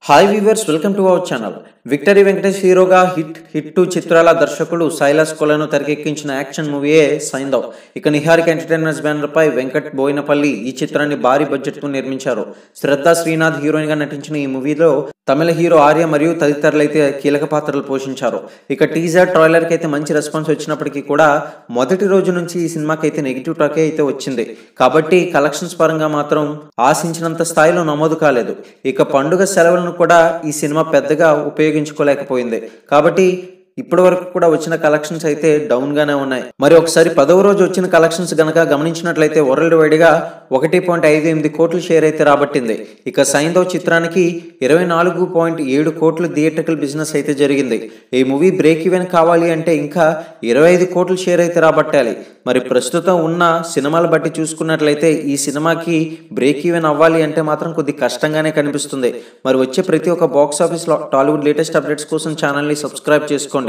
Hi weavers, welcome to our channel. Victory Venkatesh హీరోగా hit 2 చిత్రాల దర్శకుడు సైలాస్ కొలను తెరకెక్కించిన యాక్షన్ మూవీయే సైంధవ్. ఇక నిహారిక ఎంటర్టైనర్స్ బ్యానర్ పై వెంకట్ బోయినపల్లి ఈ చిత్రాన్ని భారీ బడ్జెట్ తో నిర్మించారు. శ్రద్ధా శ్రీనాథ్ హీరోయిన్ గా నటించిన ఈ మూవీలో తమిళ హీరో ఆర్య మరియు తదితరులైతే కీలక పాత్రలు పోషించారు. ఇక టీజర్ ట్రైలర్ కి అయితే మంచి రెస్పాన్స్ వచ్చినప్పటికీ కూడా మొదటి రోజు నుంచి ఈ సినిమాకి అయితే నెగిటివ్ టాక్ అయితే వచ్చింది. కాబట్టి కలెక్షన్స్ పరంగా మాత్రం ఆశించినంత స్థాయిలో నమోదు కాలేదు. ఇక పండుగ సెలవులను కూడా ఈ సినిమా పెద్దగా ఉపయోగించుకోలేకపోయింది. కాబట్టి ఇప్పటి వరకు కూడా వచ్చిన కలెక్షన్స్ అయితే డౌన్ గానే ఉన్నాయి. మరి ఒకసారి 10వ రోజు వచ్చిన కలెక్షన్స్ గనక గమనించినట్లయితే వరల్డ్ వైడ్ గా 1.58 కోట్ల షేర్ అయితే రాబట్టింది. ఇక సైంధవ్ చిత్రానికి 24.7 కోట్ల థియేట్రికల్ బిజినెస్ అయితే జరిగింది. ఈ మూవీ బ్రేక్ ఈవెన్ కావాలి అంటే ఇంకా 25 కోట్ల షేర్ అయితే రాబట్టాలి. మరి ప్రస్తుతం ఉన్న సినిమాల బట్టి చూసుకున్నట్లయితే ఈ సినిమాకి బ్రేక్ ఈవెన్ అవ్వాలి అంటే మాత్రం కొద్ది కష్టంగానే కనిపిస్తుంది. మరి వచ్చే ప్రతి ఒక్క box office Tollywood latest updates కోసం ఛానల్ని సబ్స్క్రైబ్ చేసుకోండి.